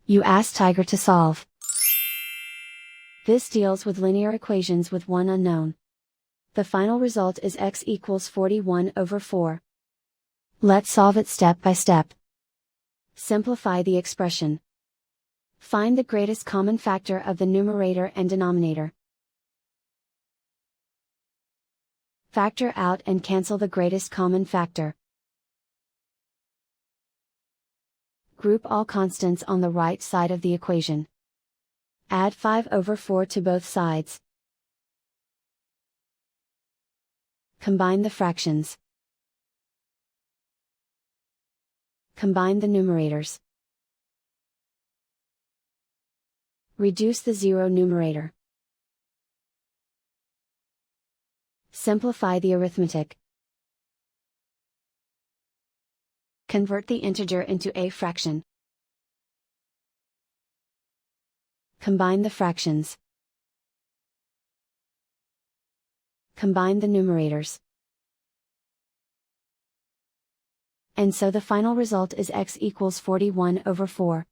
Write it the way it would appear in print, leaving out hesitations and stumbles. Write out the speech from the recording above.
You ask Tiger to solve. This deals with linear equations with one unknown. The final result is x equals 41/4. Let's solve it step by step. Simplify the expression. Find the greatest common factor of the numerator and denominator. Factor out and cancel the greatest common factor. Group all constants on the right side of the equation. Add 5/4 to both sides. Combine the fractions. Combine the numerators. Reduce the zero numerator. Simplify the arithmetic. Convert the integer into a fraction. Combine the fractions. Combine the numerators. And so the final result is x equals 41/4.